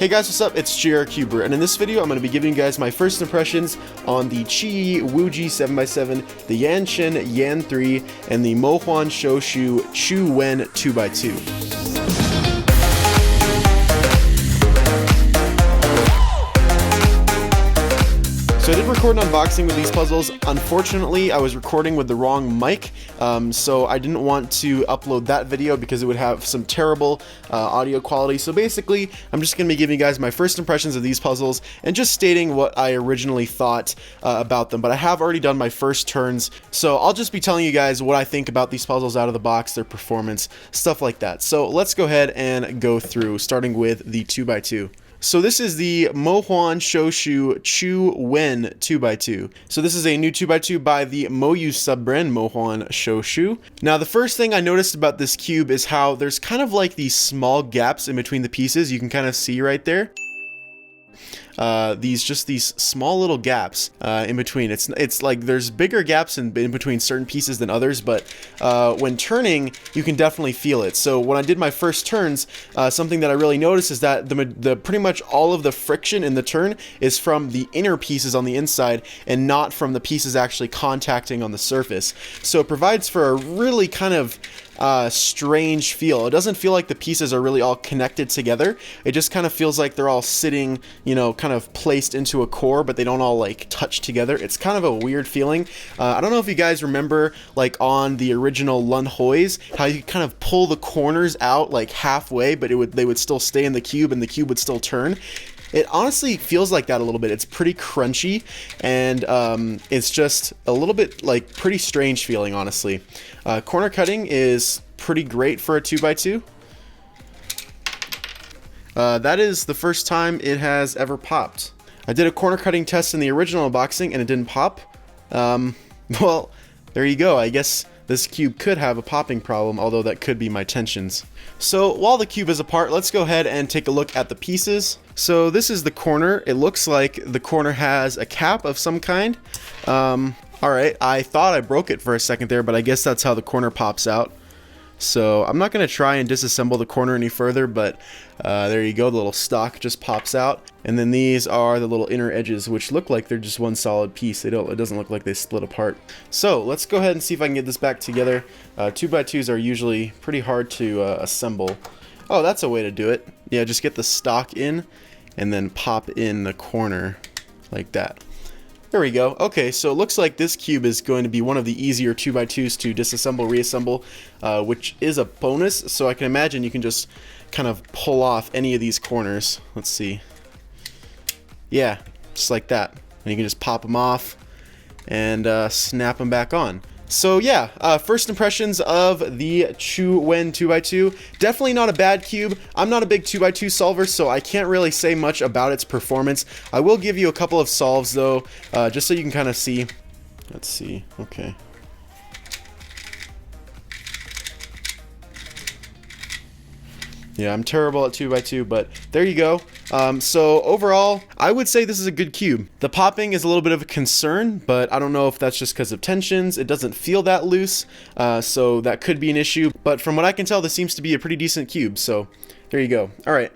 Hey guys, what's up? It's JRCuber, and in this video I'm going to be giving you guys my first impressions on the WuJi 7x7, the Yanshen Yan 3, and the MoHuan ShouSu ChuWen 2x2. So I did record an unboxing with these puzzles. Unfortunately, I was recording with the wrong mic, so I didn't want to upload that video because it would have some terrible audio quality. So basically, I'm just going to be giving you guys my first impressions of these puzzles and just stating what I originally thought about them. But I have already done my first turns, so I'll just be telling you guys what I think about these puzzles out of the box, their performance, stuff like that. So let's go ahead and go through, starting with the 2x2. So this is the MoHuan ShouSu ChuWen 2x2. So this is a new 2x2 by the MoHu sub-brand, MoHuan ShouSu. Now the first thing I noticed about this cube is how there's kind of like these small gaps in between the pieces. You can kind of see right there. These small little gaps in between. It's like there's bigger gaps in between certain pieces than others, but when turning, you can definitely feel it. So when I did my first turns, something that I really noticed is that the pretty much all of the friction in the turn is from the inner pieces on the inside and not from the pieces actually contacting on the surface. So it provides for a really kind of strange feel. It doesn't feel like the pieces are really all connected together. It just kind of feels like they're all sitting, you know, kind of placed into a core, but they don't all like touch together. It's kind of a weird feeling. I don't know if you guys remember, like on the original Lun Hoys, how you kind of pull the corners out like halfway, but they would still stay in the cube and the cube would still turn. It honestly feels like that a little bit. It's pretty crunchy, and it's just a little bit like pretty strange feeling, honestly. Corner cutting is pretty great for a 2x2. That is the first time it has ever popped. I did a corner cutting test in the original unboxing and it didn't pop. Well, there you go. I guess this cube could have a popping problem, although that could be my tensions. So while the cube is apart, let's go ahead and take a look at the pieces. So this is the corner. It looks like the corner has a cap of some kind. Alright, I thought I broke it for a second there, but I guess that's how the corner pops out. So I'm not going to try and disassemble the corner any further, but there you go, the little stock just pops out. And then these are the little inner edges, which look like they're just one solid piece. It doesn't look like they split apart. So let's go ahead and see if I can get this back together. 2x2s are usually pretty hard to assemble. Oh, that's a way to do it. Yeah, just get the stock in and then pop in the corner like that. There we go. Okay, so it looks like this cube is going to be one of the easier 2x2s to disassemble, reassemble, which is a bonus. So I can imagine you can just kind of pull off any of these corners. Let's see. Yeah, just like that. And you can just pop them off and snap them back on. So yeah, first impressions of the ChuWen 2x2. Definitely not a bad cube. I'm not a big 2x2 solver, so I can't really say much about its performance. I will give you a couple of solves though, just so you can kind of see. Let's see, okay. Yeah, I'm terrible at 2x2, but there you go. So overall, I would say this is a good cube. The popping is a little bit of a concern, but I don't know if that's just because of tensions. It doesn't feel that loose, so that could be an issue. But from what I can tell, this seems to be a pretty decent cube, so there you go. All right.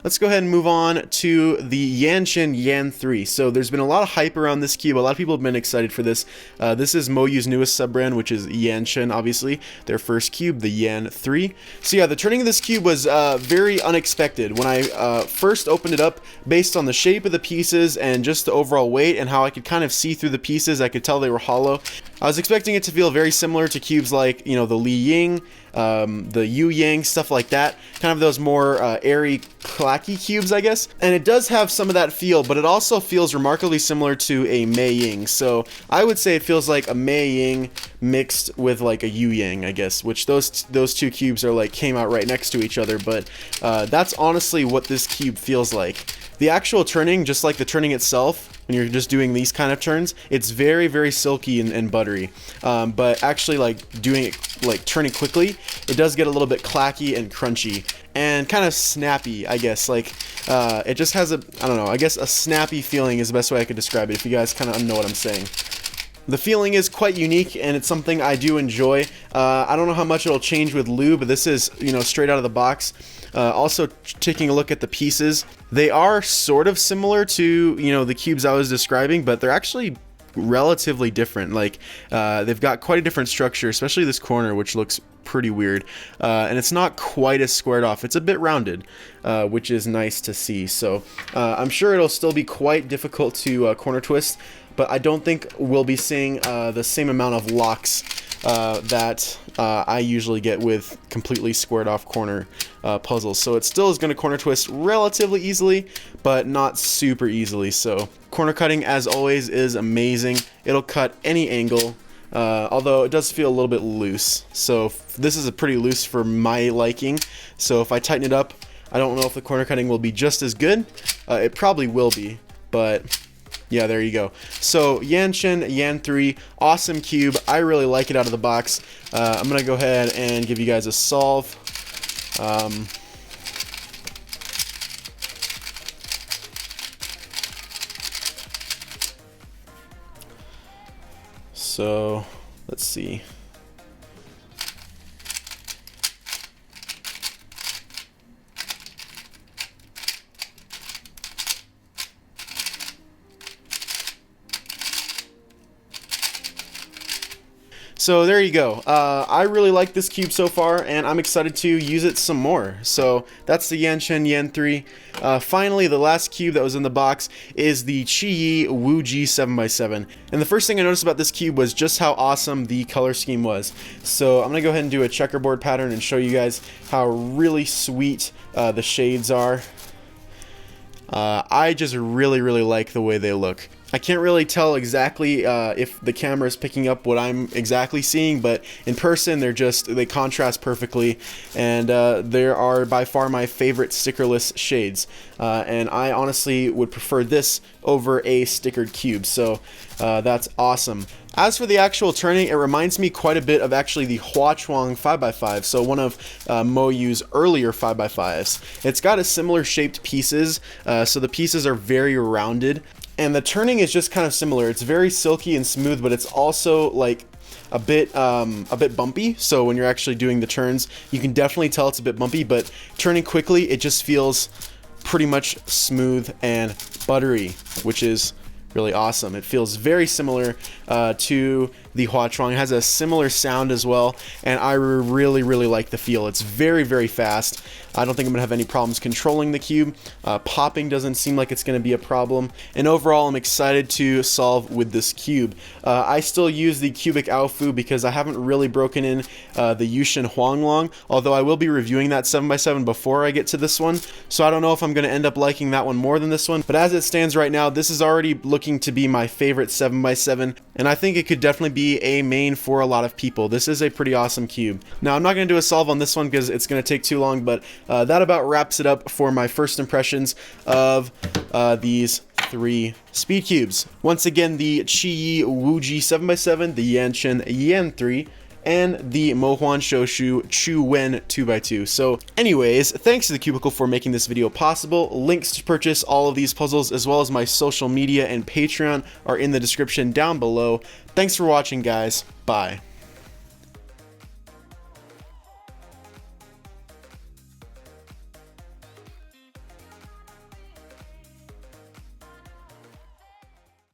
Let's go ahead and move on to the Yanshen Yan 3. So there's been a lot of hype around this cube. A lot of people have been excited for this. This is MoHu's newest sub-brand, which is Yanshen, obviously. Their first cube, the Yan 3. So yeah, the turning of this cube was very unexpected. When I first opened it up, based on the shape of the pieces and just the overall weight and how I could kind of see through the pieces, I could tell they were hollow. I was expecting it to feel very similar to cubes like, you know, the Li Ying, the Yu Yang, stuff like that. Kind of those more airy, clacky cubes, I guess. And it does have some of that feel, but it also feels remarkably similar to a Mei Ying. So I would say it feels like a Mei Ying mixed with like a Yu Yang, I guess, which those two cubes are like came out right next to each other. But that's honestly what this cube feels like. The actual turning, just like the turning itself, when you're just doing these kind of turns, it's very, very silky and buttery. But actually, like doing it, like turning quickly, it does get a little bit clacky and crunchy and kind of snappy, I guess. Like it just has a, I don't know, I guess a snappy feeling is the best way I could describe it, if you guys kind of know what I'm saying. The feeling is quite unique, and it's something I do enjoy. I don't know how much it'll change with lube, but this is, you know, straight out of the box. Also, taking a look at the pieces, they are sort of similar to, you know, the cubes I was describing, but they're actually relatively different. Like, they've got quite a different structure, especially this corner, which looks pretty weird, and it's not quite as squared off. It's a bit rounded, which is nice to see. So I'm sure it'll still be quite difficult to corner twist, but I don't think we'll be seeing the same amount of locks that I usually get with completely squared off corner puzzles. So it still is going to corner twist relatively easily, but not super easily. So corner cutting, as always, is amazing. It'll cut any angle, although it does feel a little bit loose. So this is a pretty loose for my liking. So if I tighten it up, I don't know if the corner cutting will be just as good. It probably will be, but yeah, there you go. So Yanshen Yan 3, awesome cube. I really like it out of the box. I'm gonna go ahead and give you guys a solve. So let's see. So there you go. I really like this cube so far, and I'm excited to use it some more. So that's the Yanshen Yan 3. Finally, the last cube that was in the box is the WuJi 7x7. And the first thing I noticed about this cube was just how awesome the color scheme was. So I'm going to go ahead and do a checkerboard pattern and show you guys how really sweet the shades are. I just really like the way they look. I can't really tell exactly if the camera is picking up what I'm exactly seeing, but in person they contrast perfectly, and there are by far my favorite stickerless shades, and I honestly would prefer this over a stickered cube, so that's awesome. As for the actual turning, it reminds me quite a bit of actually the Huachuang 5x5, so one of MoHuan's earlier 5x5s. It's got a similar shaped pieces, so the pieces are very rounded, and the turning is just kind of similar. It's very silky and smooth, but it's also like a bit bumpy. So when you're actually doing the turns, you can definitely tell it's a bit bumpy, but turning quickly, it just feels pretty much smooth and buttery, which is really awesome. It feels very similar to the Huachuang. It has a similar sound as well, and I really like the feel. It's very fast. I don't think I'm gonna have any problems controlling the cube. Popping doesn't seem like it's gonna be a problem, and overall I'm excited to solve with this cube. I still use the cubic Aofu because I haven't really broken in the Yanshen Huanglong, although I will be reviewing that 7x7 before I get to this one, so I don't know if I'm gonna end up liking that one more than this one, but as it stands right now, this is already looking to be my favorite 7x7, and I think it could definitely be a main for a lot of people. This is a pretty awesome cube. Now I'm not going to do a solve on this one because it's going to take too long, but that about wraps it up for my first impressions of these three speed cubes. Once again, the WuJi 7x7, the Yanshen Yan 3, and the MoHuan ShouSu ChuWen 2x2. So anyways, thanks to the Cubicle for making this video possible. Links to purchase all of these puzzles as well as my social media and Patreon are in the description down below. Thanks for watching, guys. Bye.